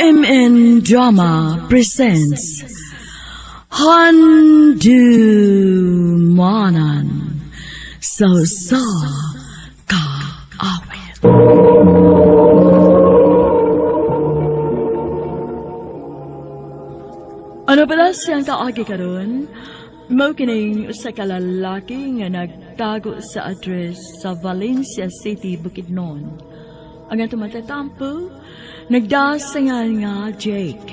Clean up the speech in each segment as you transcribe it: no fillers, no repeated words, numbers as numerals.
RMN Drama presents Handumanan Sa Kaawit. Ano pala siyang kaagi karon? Mao kining usa ka lalaki nga nagtago sa address sa Valencia City, Bukidnon. Ang atong matatampo, nagdasangan nga Jake.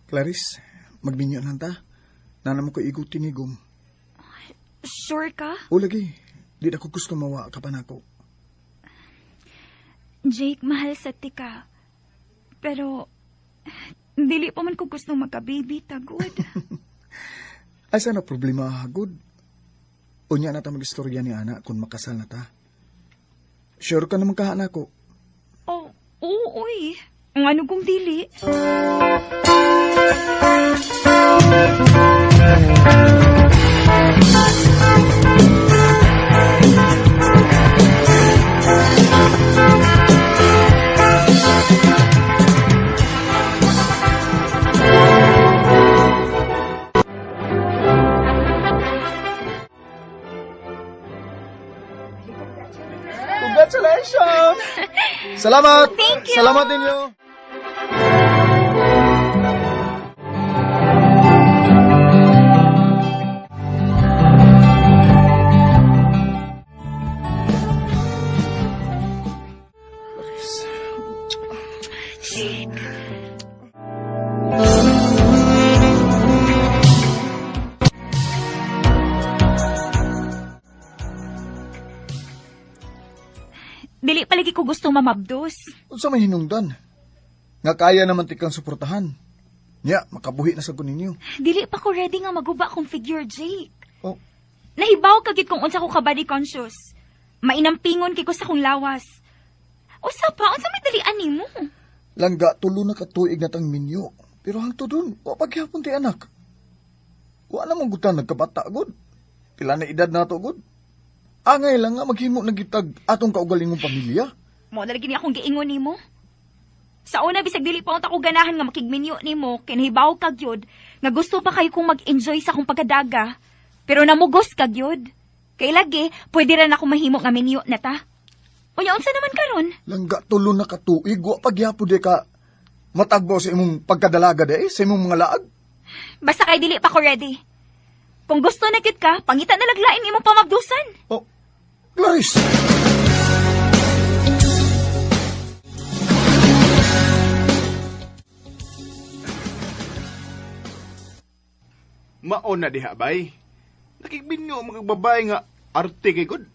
Clarice, magminyo lang ta. Nanam ko igot tinigom. Sure ka? O lagi, di ako gusto mawa ka pa nako. Jake, mahal sa tika. Pero, dili pa man ko gusto magka-baby, tagod. Ay sana problema hagod. Unya na ta mag-istorya ni Ana kung makasal na ta. Sure ka naman kahan ako. Oh, oo, uy. Ang ano kong dili? Congratulations! Salamat! Thank you! Salamat ninyo! Dili palagi ko gusto mamabdos. Unsa may hinungdan? Nga kaya naman tikang suportahan. Nya, makabuhi na sa ninyo. Dili pa ko ready nga maguba kong figure, Jake. Oh, Nahibaw kagit kung unsa ko ka body conscious. Mainampingon kay ko sa kong lawas. Usa pa, unsa may dalian nimo? langga tulo na katuig na tang minyo. Pero hangtod dun, wa paghihapon ti anak. Wa namang gutan nagkabata, god. Pila na edad na to, god. Angay lang nga maghimo nagitag atong kaugalingong pamilya. Mo na lagi ni akong giingon nimo. Sa una bisag dili pa unta ko ganahan nga makigminyo nimo kay nahibaw kag yod nga gusto pa kayo kong mag-enjoy sa akong pagkadaga. Pero namugos kag yod. Kay lagi pwede ra na ako mahimo nga minyo na ta. Unya unsa naman karon? Langga tulo na katuig, wa paghihapon di ka matagbaw sa imong pagkadalaga de, sa imong mga laag. Basta kay dili pa ko ready. Kung gusto na gid ka, pangita na laglain imong pamabdusan. Oh, Clarice! Maon na diha bay. Nakigbinyo mga babae nga arte kay god.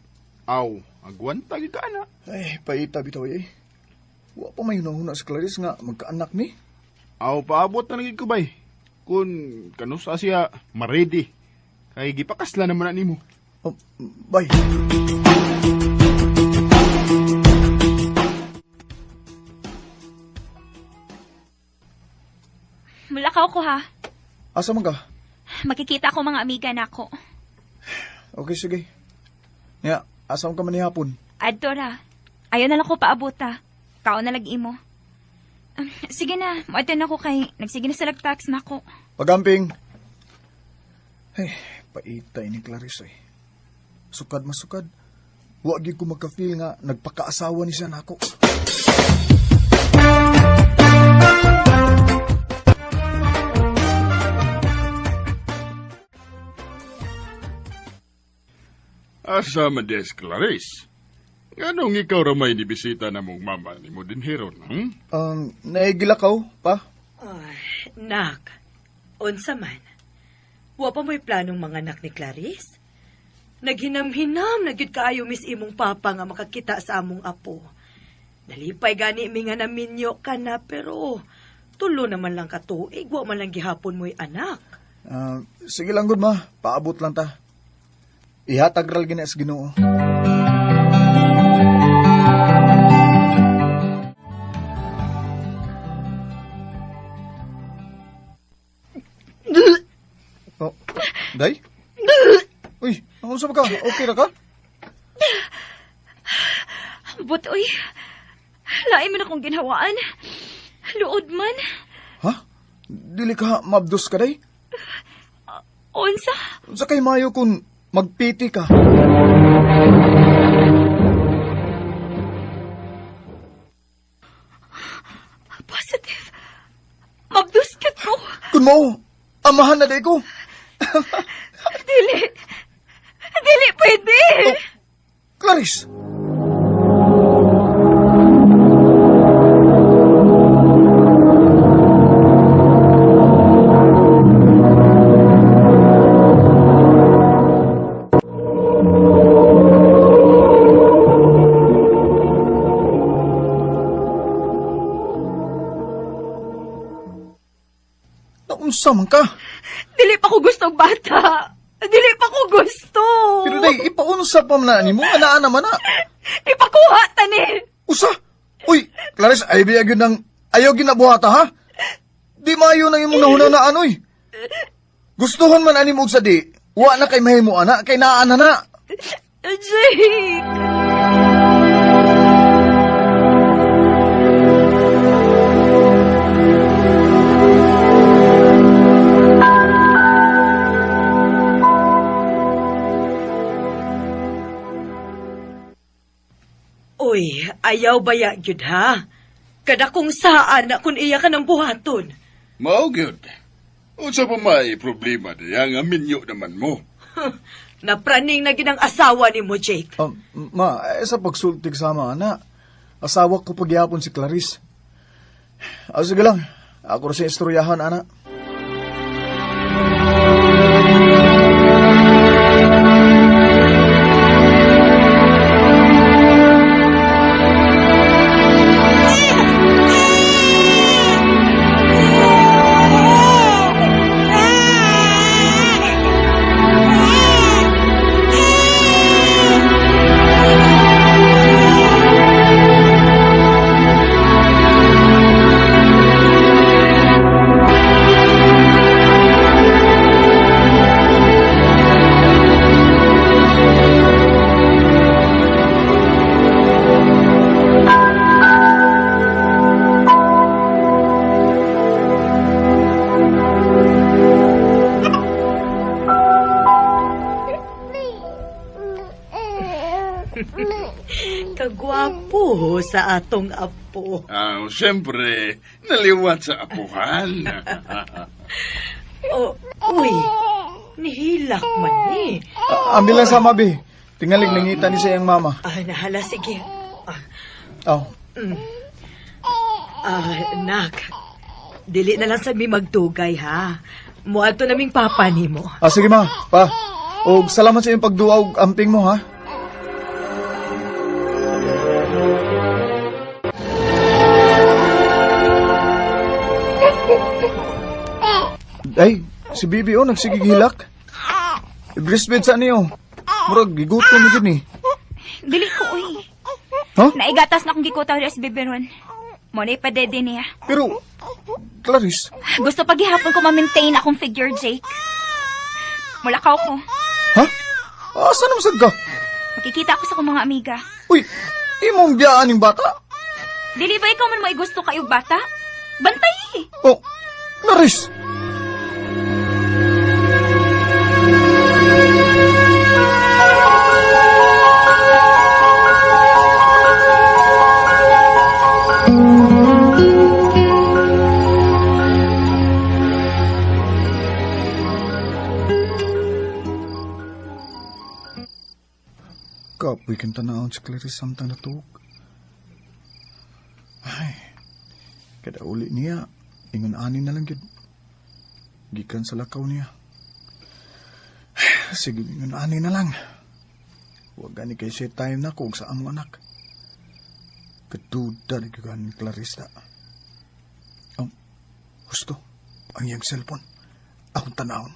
Aw, agwanta gyud ka na. Ay, paita bitaw eh. Wa pa may hunahuna sa Clarice nga magkaanak ni. Aw, paabot na nagid ko bay. Kun kanusa siya maredy. Kay gipakasla naman na nimo. Oh, bye. Mulakaw ko ha. Asa man ka? Makikita ko mga amiga nako. Okay, sige. Nga, asa man ka man hapon? Adto ra. Ayaw na lang ko paabot ha. Kao na lag imo. Sige na, muadto na ko kay nagsige na sa lagtax nako. Pagamping. Ay, paitay ni Clarice eh. Sukad masukad. Wa gyud ko magka-feel nga nagpakaasawa ni siya nako. Asa man des, Clarice? Ganong ikaw ramay ni bisita na mong mama ni mo din hiron, Naigilakaw, pa? Ay, nak, unsa man. Wa pa mo'y planong mga anak ni Clarice? Naghinam-hinam, nagyud kaayo mis imong papa nga makakita sa among apo. Nalipay gani mi nga naminyo ka na, pero tulo naman lang katuig, wa man lang gihapon mo'y anak. Sige lang gud ma, paabot lang ta. Ihatag ral gina sa Ginoo. Oh, day? Uy, ang usap ka? Okay ra ka? But, uy, lain man akong ginhawaan. Luod man. Ha? Dili ka mabdos ka day? Unsa? Sa kay mayo kung magpiti ka. Positive. Mabduskat ko. Kun mo, amahan na day ko. Dili. Dili pwede. Clarice! Naunsa man ka? Dili pa ko gusto og bata. Dili pa ko gusto. Pero day, ipaunsa pa man na ni mo, anaan naman na. Ipakuha tani. Usa? Uy, Clarice, ay biyag yun ng ayaw ginabuhata ha? Di maayo na imong nahuna na anoy. Gustuhon man ani mo sa di, wa na kay mahimo ana, kay naana na. Jake. Uy, ayaw baya gyud ha? Kada kung saan na kung iya ka ng buhaton. Mao gyud. Unsa pa may problema diya nga minyo naman mo? Napraning na ginang asawa ni mo, Jake. Ma, sa pagsultig sama ana, asawa ko pagyapon si Clarice. Sige lang, ako rin sa istoryahan ana. Kagwapo sa atong apo. Siyempre, naliwat sa apuhan. Oh, uy, nihilak man ni. Ambil lang sama, be. Tingalig nangita ni sa iyang mama. Nahala, sige. Oh, Nak, dili na lang sa mi magtugay, ha? Muadto naming papa ni mo. sige ma, pa. O salamat sa iyong pagduaw amping mo ha. Ay, si Bibi o, nagsigigilak. I-breastfeed sa niyo. Murag, gigutom ni gini. Dili ko, uy. Ha? Naigatas na akong gikutaw rin sa biberon. Muna ipadede niya. Pero, Clarice, Gusto paghihapon ko ma-maintain akong figure, Jake. Mulakaw ko. ha? Asa naman sad ka? Makikita ako sa akong mga amiga. Uy, imong biyaan yung bata? Dili ba ikaw man may gusto kayo bata? Bantay! Oh, Clarice! Kapoy kang tanawon si Clarice samtang natuog. Ay, kada uli niya, ingon ani na lang yun. Gikan sa lakaw niya. Sige, ingon ani na lang. Huwag gani kay set time na kung sa among anak. Kaduda na gyud ni Clarissa. Gusto, ang iyang cellphone. akong tanawon.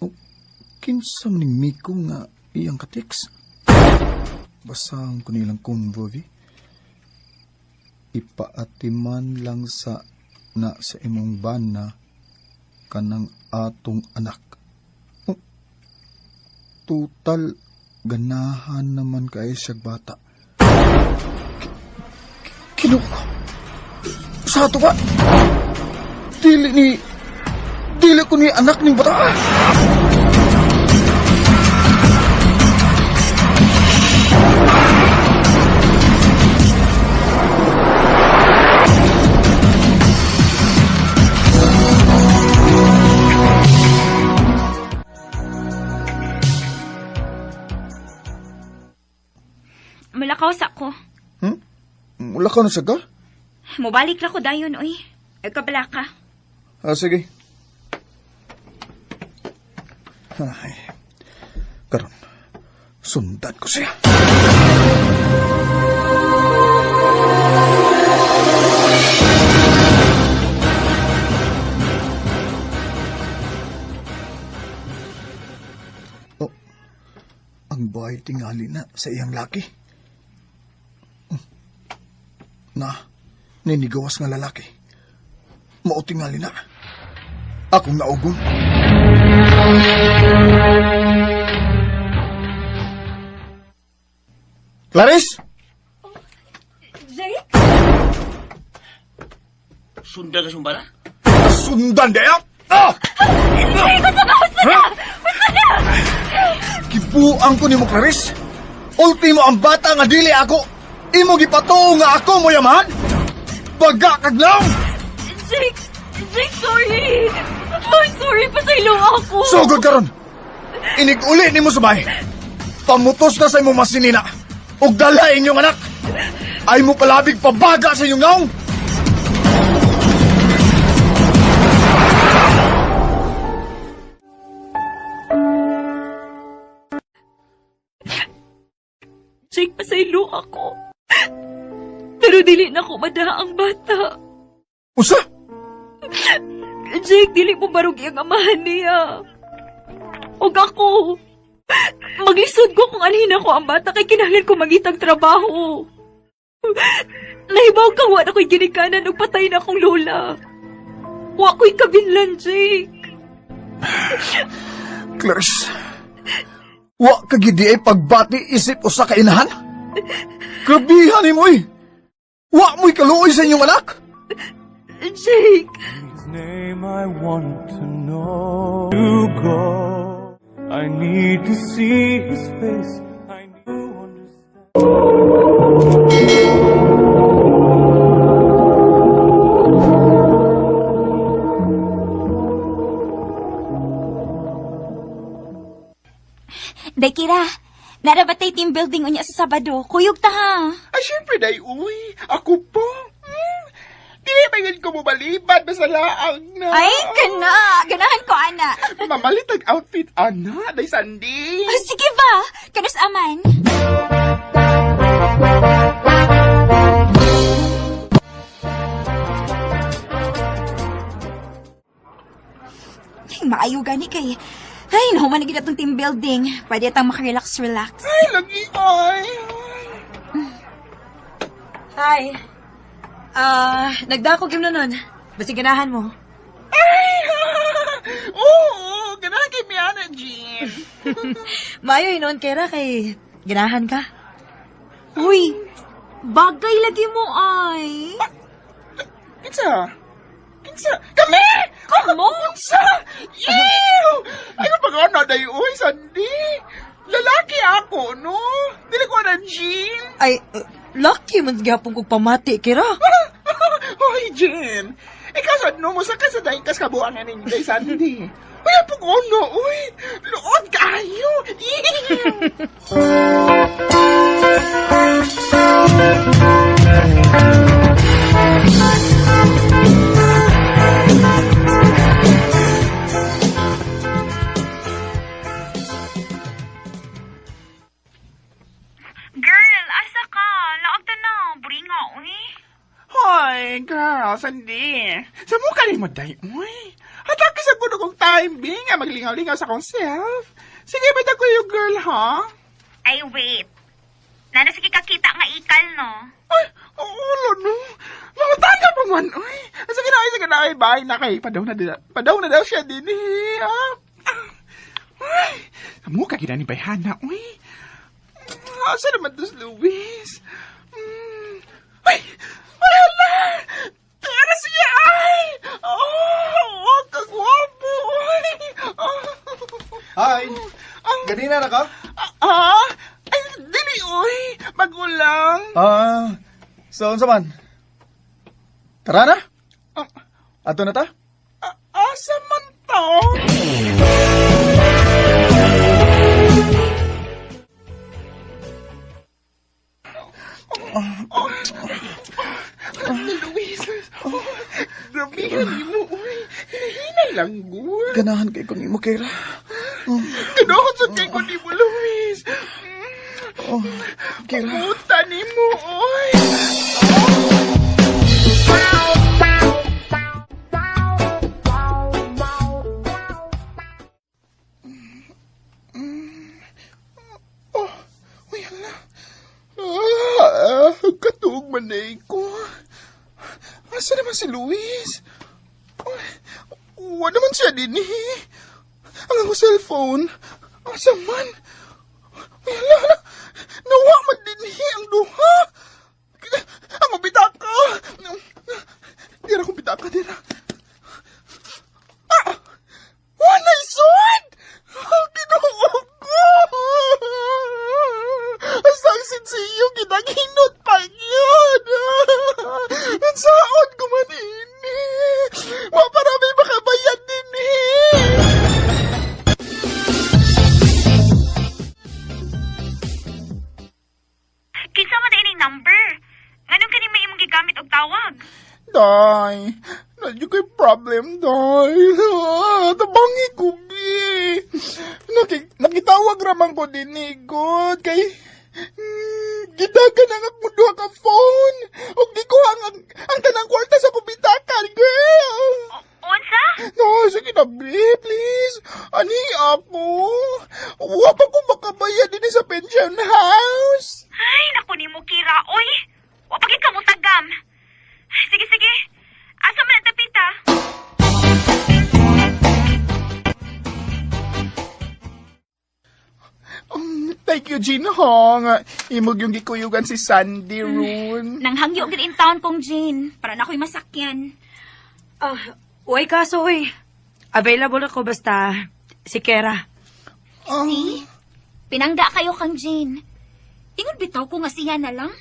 Oh, kinsa man ning Miko nga iyang kateks? Basang ko nilang convoy. Ipaatiman lang sa imong bana kanang atong anak. Oh, total ganahan naman kay siyag bata. Kino? Sa ato ba? Dili ko ni anak ning bata. Malakaw sa ko. Wala ka na siya ka? Mubalik ra ko dayon, oy. Ay kabala ka. Sige. Ay, karon, sundan ko siya. Oh, ang bahay tingali na sa iyang laki. Na, ninigawas nga lalaki. Mautingali na. Akong naugon. Clarice! Jake? Sundan ka sumbala? Sundan di ako! Ah! Kibuang ko ni mo, Clarice. Ultimo ang bata nga dili ako. Imo gipatuo nga ako mo yaman. Baga kaglaw! Jake, sorry. I'm sorry, pasaylo ako. Sugod karon. Inig-uli ni mo subay. Pamutos na sa imong masinina. Ug dala inyong anak. Ay mo palabig pabaga sa inyong naong. Jake, pasaylo ako. Pero dili na ko madaha ang bata. Usa? Jake, dili mo barug iyang amahan niya. Og ako, maglisod ko kung anhin ako ang bata kay kinahanglan ko magitag trabaho. Nahibaw kang wa na ko'y ginikanan og patay na akong lola. Wa ko'y kabinlan, Jake. Clarice. Wa kagidi ay pagbati isip usa ka inahan. Grabihan ni mo eh. Wa mo'y kaluoy sa inyong anak. Jake. His name I want to know. To go, I need to see his face. I need to understand. Day Kira, narabatay team building unya sa Sabado. Kuyog ta ha. Ay, syempre, day, uy. Ako po. Di ba yun ko mubalibad basta laang na. Ay, ganahan ko, ana. Mamalitag outfit, ana. Day, Sandy. Oh, sige ba? Kanus aman. Ay, maayo gani kay. Ay, nahuman na gid atong team building. Pwede tang makarelax. Ay, lagi, ay. Hi. Nagdako gyud na nun. Basi ganahan mo. Ay, oo, ganahan kay Miana, Jean. Mayo inon kera kay ganahan ka. Uy, bagay lagi mo ay. Kinsa? Kami! Kamo? Kinsa? Ew! Ay, kapag ano, day, uy, Sandy. Lalaki ako, no? Dili ko na, Jean. Ay, lucky man gyapon kog pamati kera. Hoy, Jean. Ikaw sa no mo sa kasadayin kas kabuangan ninyo kay Sandy. Uy, ang pag-uno, uy. Luod kayo. Girl, asa ka? Laog ta na. Buringa, uy. girl, Sandy. Sa mukha rin mo, day, uy. Hataki sa kuno kong timing nga maglingaw-lingaw sa kong self. Sige, bata ko yung girl, ha? Ay, wait. Nana, sige kakita nga ikal, no? Ay, oo, no. Mga tanda pa man, uy. Sige na, ay, bye na kay. Padaw na daw siya din, eh. Ay, sa mukha kita ni Bayhana, uy. Asa naman to si Luis? Ay, wala! Tara siya, ay! Oh, kagwapo, uy. Hi! Ganina na ka? Ay, dili, uy. Magulang. So, unsa man? Tara na? Ato na ta? Asa man to? Luis, damihan mo, uy. Hinahinay lang, gud. Ganahan kay kung imo, Kira. Ganahan sa kay ko ni mo, Luis. Oh, Kira. Puta ni mo, uy. Uy, hala. Katuog man na ko. Asa naman si Luis? Wala naman siya din eh. Ang ako cellphone. Asa man? Uy, hala. Nawa man din eh ang duha. Ang bitaka. Dira kong bitaka, dira. Wala isod! Kinuha ko! Asang sinsiyo, ginaghinot pa yun! Ang saon ko man ini! Maparami makabayan din eh! Kinsa man din yung number? Nganong kani may imong gigamit og tawag? Day, nadyo kay problem, Day. Tabangi ko, gi. Nakitawag raman ko din ni God, kay... gidagan ang akong duha ka phone. Og di ko ang tanang kwarta sa kubitakan, girl. Unsa? No, sige na, babe, please. Ani ako. Wa pa ko makabayad din sa pension house. Ay, naku ni mo, Kira. Oy, wapagin ka mo tagam. Sige. Asa man ang tapita? Thank you, Jean Hong. Imog yung gikuyugan si Sandy Rune. Nanghangyo gid in town kong Jean. Para na ako'y masakyan. Uy, kaso, uy. Available ako basta si Kera. See? Pinangga kayo kang Jean. Ingon bitaw ko nga siya na lang.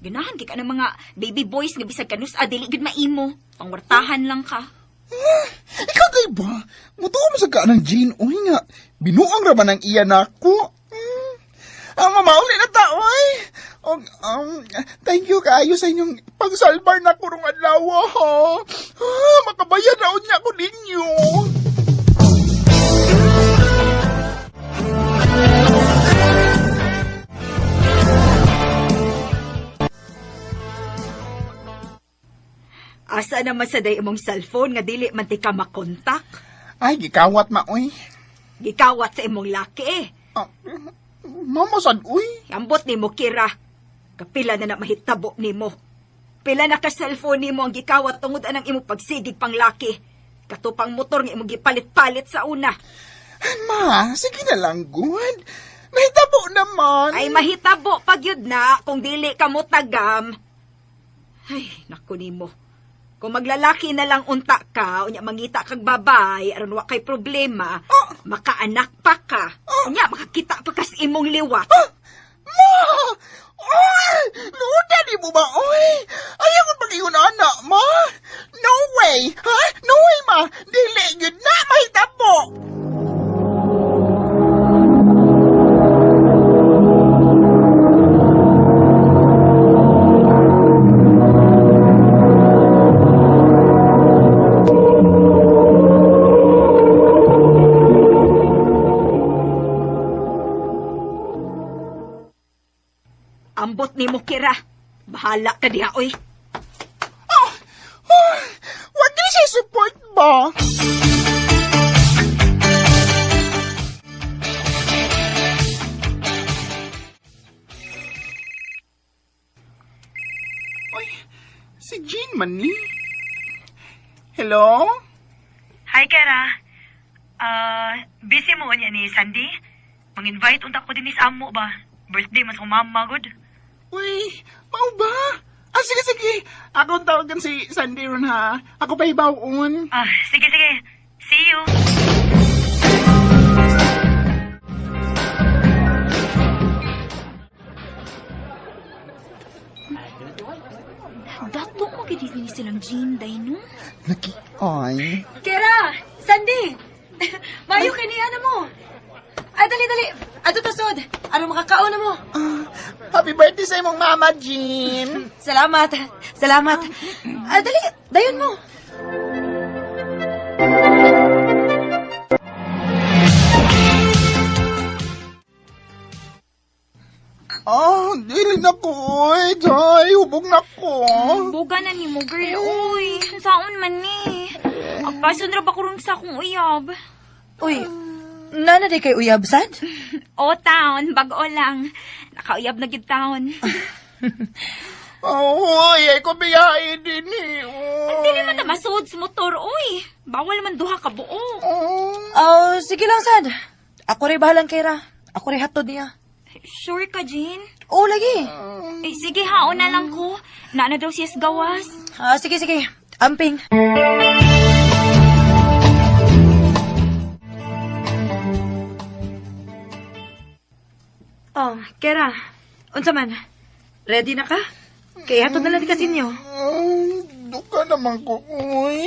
Ganahan ka ng mga baby boys nga bisag kanus adili gid maimo. Pangwartahan lang ka. Ikaw kay ba? Mutuo mo sa ka ng Jean. Uy nga, binuang raman ang iyan ako. Ang mamauli na ta, oy. Thank you kayo sa inyong pagsalbar na kurong adlaw, ha. Makabayad na niya ko ninyo. Asa naman sa day imong cellphone nga dili man ti ka makontak? Ay, gikawat ma, oy. Gikawat sa imong laki. Mama, sad, uy. Ambot ni mo, Kira. Kapila na mahitabo ni mo. Pila na ka cellphone ni mo ang gikawat tungod anang imong pagsigig pang laki. Katupang motor nga imong gipalit-palit sa una. Ma, sige na lang, good. Mahitabo naman. Ay mahitabo pag yun na kung dili ka mo tagam. Ay, naku ni mo. Kung maglalaki na lang unta ka, unya mangita kag babay, aron wa kay problema, makaanak pa ka. Unya makakita pa ka sa imong liwat. Ma! Oy! Luda di mo ba, oy? Ayaw ko mag-iyon anak, ma? No way! Ha? No way, ma! Dili, yun na, mahitabo! Ambot ni mo, Kira. Bahala ka diha, oy. man ni? Hello? Hi, Kara. Busy mo niya ni Sandy? Mang-invite unta ko din sa amo ba? Birthday mas mama, good. Uy, mau ba? Sige. Ako tawagan si Sandy ron ha. Ako pa ibawon. Sige. See you. Dato mo gidi ni silang Jean, day no? Ay. Kara! Sandy! Mayo kay ni ano mo? Ay, dali. Ato tasod. Ano makakaon na mo? Happy birthday sa imong mama, Jean. Salamat. Ay, dali. Dayon mo. Dili na ko, Jay. Hubog na ko. Buga na ni mo, girl. Uy, saon man ni. Agpason ra ba kurong sa akong uyab? Uy, nana di kay uyab, sad? O, taon. Bago lang. Nakauyab na gid taon. Uy, ay ko biyahe din eh. Dili man na masud sa motor, uy. Bawal man duha ka buo. Sige lang, sad. Ako rin bahalang Kara. Ako rin hatod niya. Sure ka, Jean? Oo, lagi. Sige, haon na lang ko. Naana daw siyas gawas. Sige. Amping. Kara. Unsa man? Ready na ka? Kaya hatod na lang di ka sinyo. Duka naman ko, uy.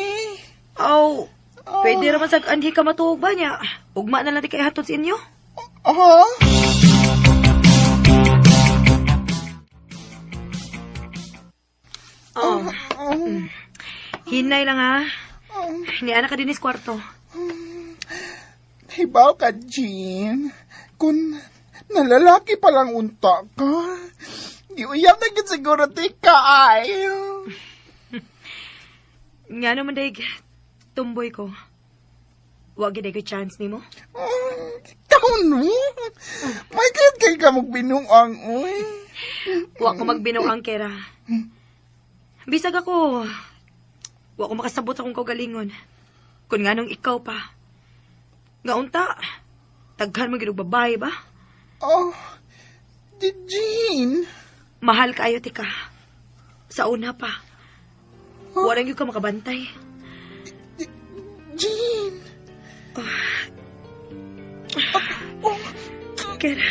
Pwede naman sa anhi ka matuog ba niya? Ugma na lang di kaya hatod sa inyo? Hinay lang ha. Niana ka din is kwarto. Hibaw ka, Jean. Kung nalalaki pa lang unta ka, giuyab na gid siguro ti ka ay. Nga naman daig, tumboy ko. Wag gid ko chance nimo. Kauno? May kay ka magbinungang, uy. Wa ko magbinong Kera. Bisag ako. Wa ko makasabot sa kong kaugalingon. Kung nga nung ikaw pa. Nga unta, taghan mo gid og babae ba? Di Jean. Mahal kaayo tika. Sa una pa. Wala gyud ka makabantay. Jean. Kera.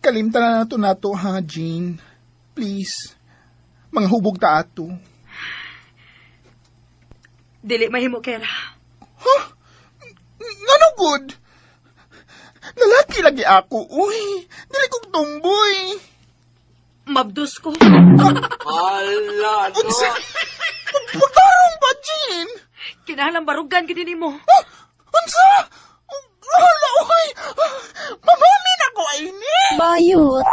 Kalimtan na nato ha, Jean. Please. Mga hubog ta ato. Dili mahimo, Kera. Ngano good? Lalaki lagi ako, uy. Dili kong tumboy. Mabdos ko. Unsa? Magtarong ba, Jean? Kinahanglan barugan gid nimo. Unsa? Hala, uy. Mamamin ako ay ni. Bayot.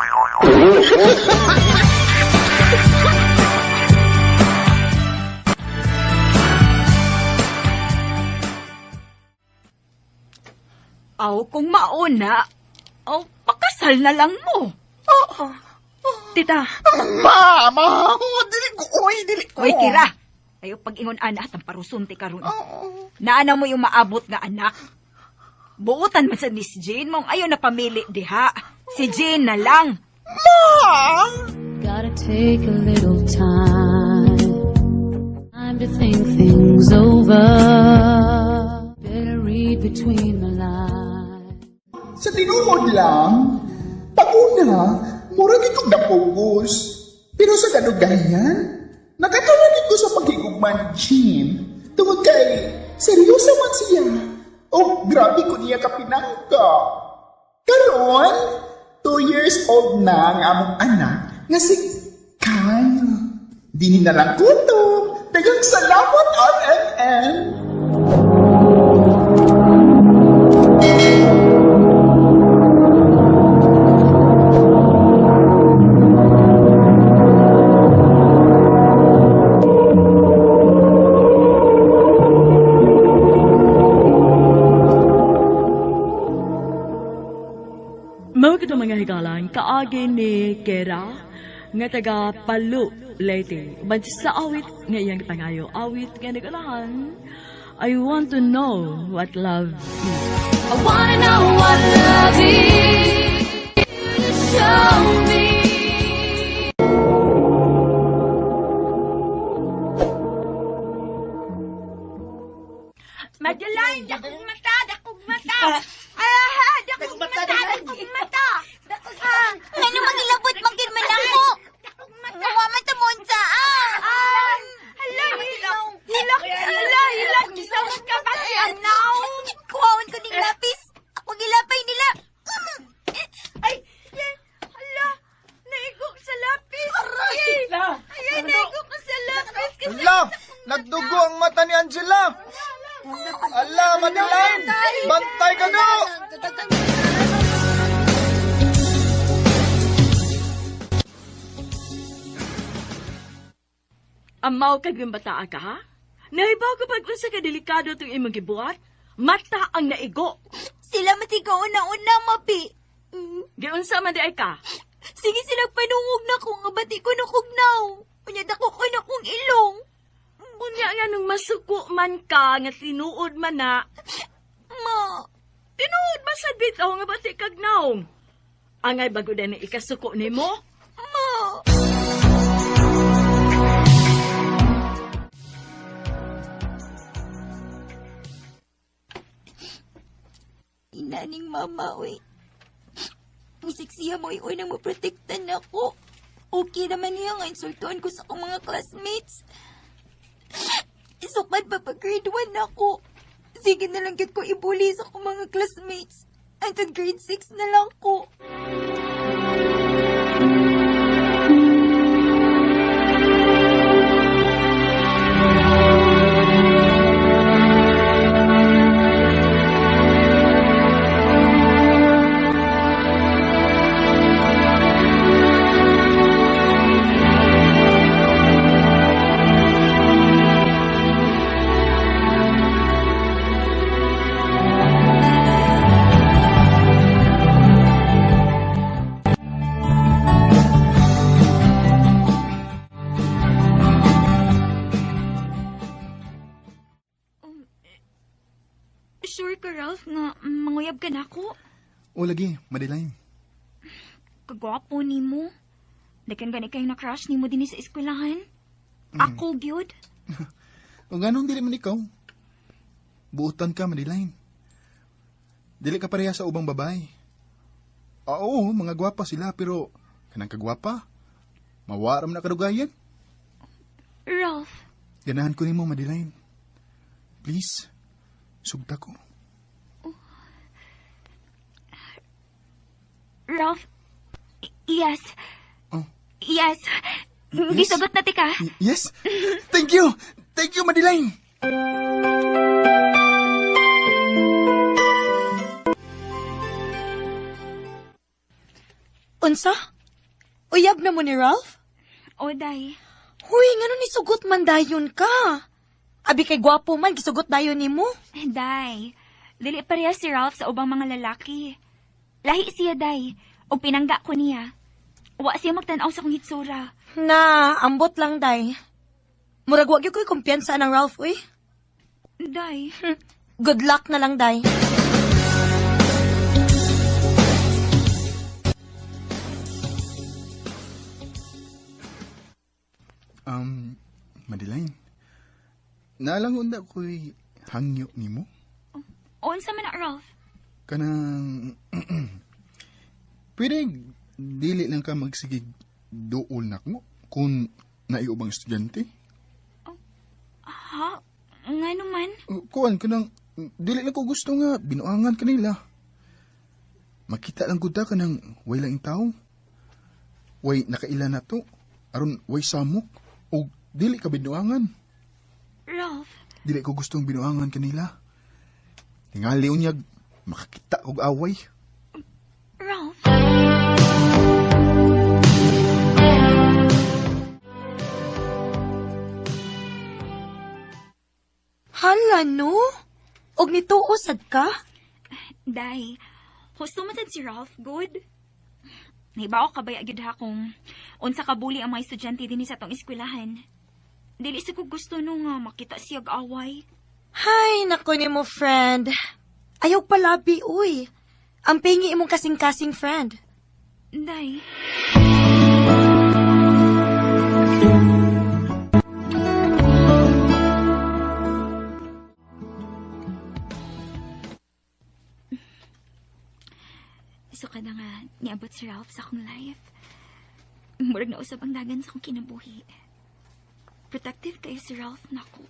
Kung mauna, pakasal na lang mo. Tita, Mama, dili ko. Uy, Kira. Ayaw pag-ingon anak ang parusunti karon. Naana mo yung maabot nga anak. Buutan man sa Miss Jane mong ayaw na pamili diha. Si Jane na lang. Gotta take a little time to think things over. Better read between the lines. Sa tinuod lang, pag-una, murag itong napugos. Pero sa kadugayan, nakatulad ito sa pagkigugman, Jean. Tungod kay, seryoso man siya. Grabe ko niya kapinangka. Karon, 2 years old na ang among anak nga si Kyle. Dini na lang kuto. Dagang salamat, RNN. Mao kito mga higalan, kaagi ni Kera, nga taga Palu, Leyte. But sa awit nga iyang tangayo, awit nga nagalahan, I want to know what love is. I wanna know what love is. Show me. Madeline, dakong mata, dakong mata. Ah, dakong mata, dakong mata. Ano magilabot magin man ako? Nawa man ta mo unsa Hala, hilak, gisawag ka ba siya now? Kuhaon ko ning lapis. Ako gilapay nila. Ay, hala, naigo ko sa lapis. Ay, naigo ko sa lapis. Ala, nagdugo ang mata ni Angela. Ala, Madeline, bantay ka no. Amaw kag yung bata ka, ha? Nahibaw ko pag unsa ka delikado itong imong gibuhat, mata ang naigo. Sila matigaw una-una, mapi. Giunsa man di ay ka? Sige sila panungog na ko nga bati ko nakugnaw. Unya dako ko na kong ilong. Unya nga nung masuko man ka, nga tinuod man na, Ma, tinuod man sa bitaw nga bati kag naong. Angay bago na ikasuko ni mo? ma. Inaning mama, oy. Isiksiya mo yung unang maprotektan ako. Okay naman niya nga insultuan ko sa akong mga classmates. Isukad pa pag grade 1 ako. Sige na lang gid ko ibuli sa akong mga classmates. Hanggang grade 6 na lang ko. Sure ka, Ralph, nga manguyab ka na ako? O lagi, Madeline. Kagwapo ni mo. Dakan gani kayo na-crush ni mo din sa eskwelahan. Ako, gyud. O ganong dili man ikaw. Buutan ka, Madeline. Dili ka pareha sa ubang babae. Oo, mga gwapa sila, pero kanang kagwapa, mawaram na kadugayan. Ralph, Ganahan ko nimo, Madeline. Please, sugta ko. Ralph, yes. Oh. Yes. Yes? Gisagot na tika. Yes? Thank you! Thank you, Madeline! Unsa? Uyab na mo ni Ralph? O, day. Huy, ngano ni sugot man dayon ka? Abi kay gwapo man, gisugot dayon ni mo. Day, dili pareha si Ralph sa ubang mga lalaki. Lahi siya, day. O pinangga ko niya. Wa siya magtanaw sa kong hitsura. Na, ambot lang, day. Murag wag yung ko'y kumpiyansa ng Ralph, uy. Day. Good luck na lang, day. Madeline. Nalangon na ko'y hangyo ni mo. Unsa man na, Ralph? Kanang... Pwede dili lang ka magsigig dool na ko kung naiubang estudyante. Ha? Nga naman? Kuan ka nang... Dili lang ko gusto nga binuangan ka nila. Makita lang gud ka nang way lang tao. Way nakaila na to. Aron way samok. O dili ka binuangan. Ralph, Dili ko gustong binuangan kanila. Tingali unyag, makakita og away. Ralph. Hala, no? Og nituosad ka? Day, Gusto mo sad si Ralph, good? Nahibaw ka ba agad ha kung unsa kabuli ang mga estudyante din sa tong eskwelahan. Dili sa ko gusto no nga makita siya away. Hay, nako ni mo, friend. Ayaw palabi, uy. Ang pingi imong kasing-kasing friend. Day. So ka na nga niabot si Ralph sa akong life. Murag na usab ang dagan sa akong kinabuhi. Protective kayo si Ralph, nako.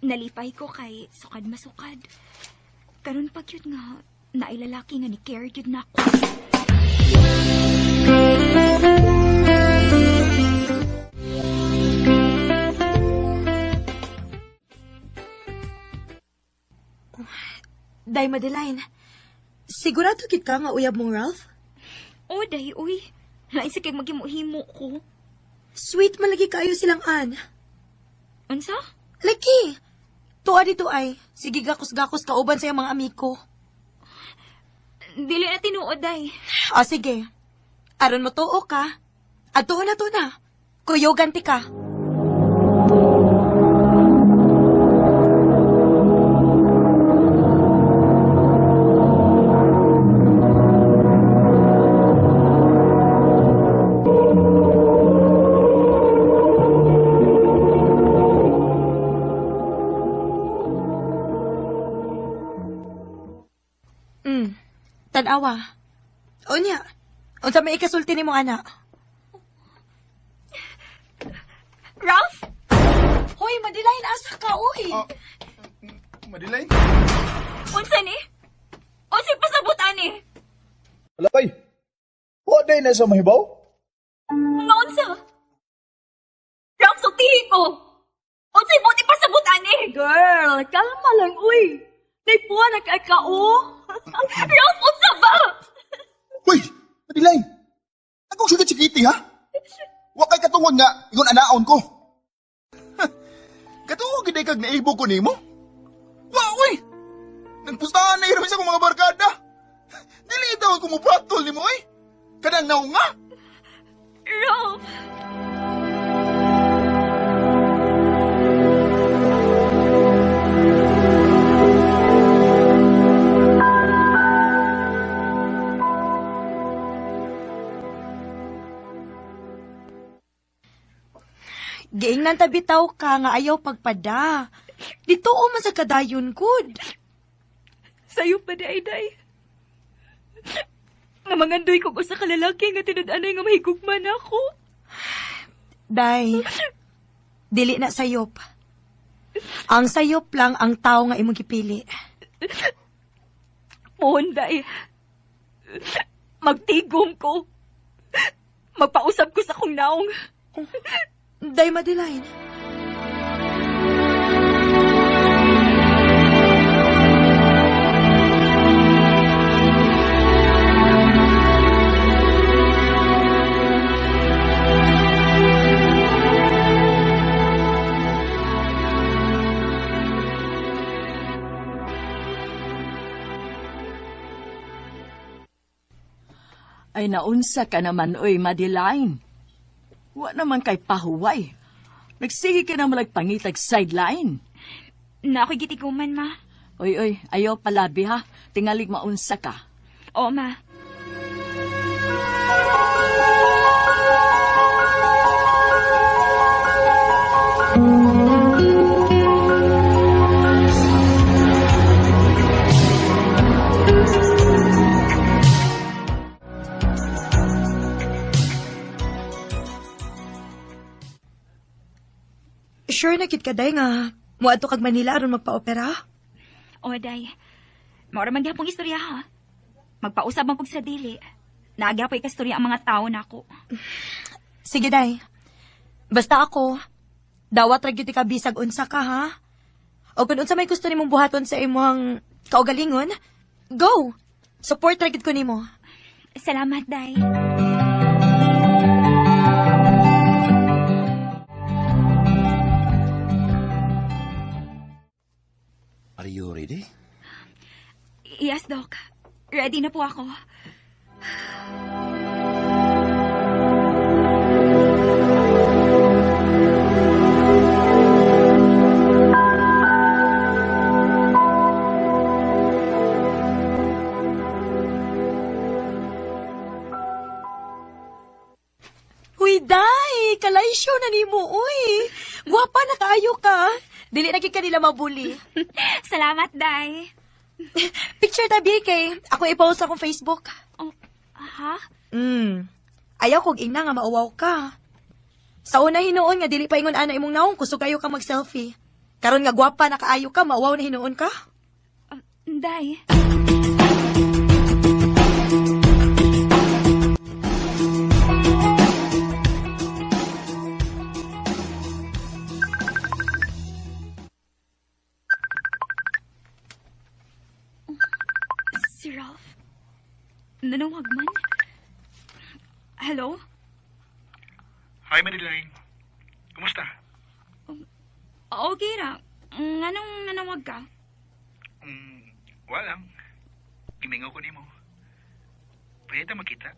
Nalipay ko kay sukad masukad. Karon pa cute nga, nailalaki nga ni care yun na ako. Day, Madeline. Sigurado gid ka nga uyab mong Ralph? O, day, uy. Naisa kay magimuhimo ko. Sweet man lagi kayo silang an. Unsa? Lagi. Tuwa dito ay. Sige gakos-gakos kauban sa mga amiko. Dili na tinuod, day. O sige. Aron mo tuo ka. Ato na to na. Kuyo ganti ka. Tanawa. Unya, unsa may ikasulti nimo anak? Ralph? Hoy, Madeline, asa ka, uy? Madeline? Unsa ni? Unsa pasabutan ni? Alapay. Wa day na sa mahibaw? Nga unsa? Ralph, sutihi ko. Unsa mo ti pasabutan ni? Girl, kalma lang, uy. Naipuan na kay ka, oh. Ralph, unsa ba? Uy! Madeline! Akong sugit si Kitty, ha? Wa kay katungod nga, ingon anaon ko. Katungod gid kag naibo ko nimo? Wa, uy! Nagpustahan na hirami sa akong mga barkada. Dili itaw ako mo pratol nimo, uy. Kanang naong nga. Ralph! Giingnan tabitaw ka nga ayaw pagpada. Dito o man sa kadayon, good. Sa'yo pa, day. Nga mangandoy ko sa kalalaki nga tinud-anay nga mahigugman ako. Day, dili na sayop. Ang sayop lang ang tao nga imong gipili. Mohon, day. Magtigom ko. Magpausap ko sa kong naong. Day, Madeline. Ay naunsa ka naman, oy, Madeline. Wa naman kay pahuway. Nagsige ka na malagpangitag sideline. Na ako'y gitiguman, ma. Oy, ayaw palabi ha. Tingalig maunsa ka. Oo, ma. Sure na kit ka, day, nga muadto kag Manila aron magpa-opera? O, day. Maura man gihapong istorya, ha? Magpausab man pag sa dili. Naagyapoy kastorya ang mga tao na ako. Sige, day. Basta ako, dawat ra gyud ka bisag unsa ka, ha? O kung unsa may gusto nimong buhaton sa imong kaugalingon, go! Support ra gyud ko nimo. Salamat, day. Are you ready? Yes, Doc. Ready na po ako. Uy, day! Kalaysyo na ni mo, uy! Guwapa na kaayo ka! Dili na gid kanila mabuli. Salamat, Day. Picture tabi kay ako i-post akong Facebook. Oh, ha? Ayaw kog ina nga mauwaw ka. Sa una hinuon nga dili pa ingon ana imong naong kusog kayo ka mag-selfie. Karon nga gwapa na kaayo ka, mauwaw na hinuon ka. Day. Si Ralph. Nanawag man. Hello? Hi, Madeline. Kumusta? Okay ra. Anong nanawag ka? Walang. Gimingaw ko nimo. Pwede makita?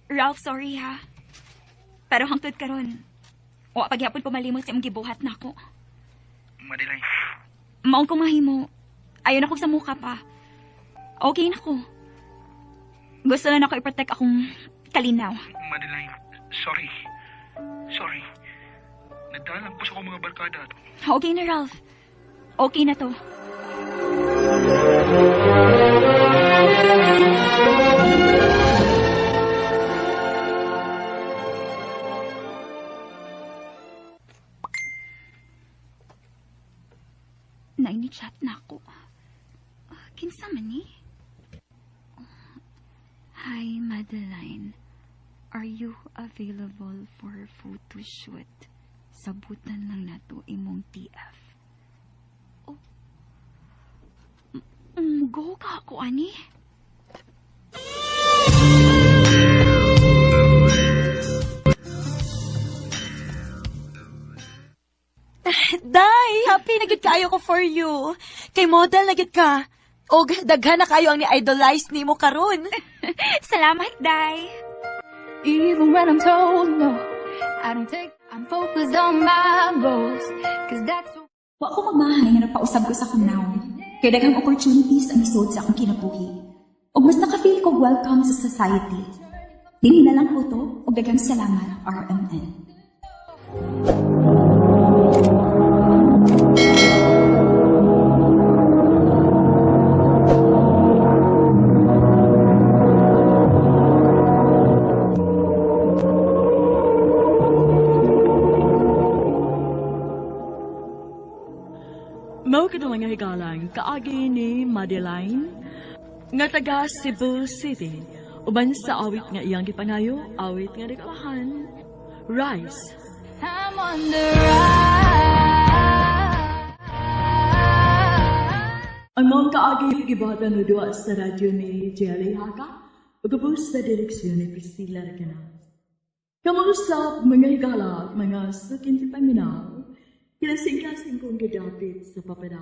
Ralph, sorry ha. Pero hangtod karon. Wa pagyapon ko malimot sa imong gibuhat nako. Madeline. Maong ko mahimo. Ayaw na ko sa muka pa. Okay na ko. Gusto na ako i-protect akong kalinaw. Madeline, sorry. Sorry. Nagdalang ko sa akong mga barkada. Okay na, Ralph. Okay na to. Naini-chat na ako. Kinsa man ni? Hi, Madeline. Are you available for a photo shoot? Sabutan lang nato imong TF. Oh. Go ka ako, ani? Day, happy na gid kaayo ko for you. Kay model na gid ka. Og daghan na kayo ang ni-idolize nimo karon. Salamat, Day. Even when I'm told no, I'm focused on my goals. Cause that's Wa ko magmahay nga nagpausab ko sa akong naon. Kay daghang opportunities ang isod sa akong kinabuhi. Og mas nakafeel ko welcome sa society. Dili na lang ko to, og daghang salamat, RMN. Mao kadto nga higalang kaagi ni Madeline nga taga Cebu City. Uban sa awit nga iyang gipangayo, awit nga nagalahan, Rise. I'm on the rise. Ang mga kaagi gibatan no duwa sa radyo ni Jelly Haka, ugabos sa direksyon ni Priscilla Recanas. Kamusta mga higala, mga sukin ti paminaw, kinasing-kasing kong gidapit sa papada.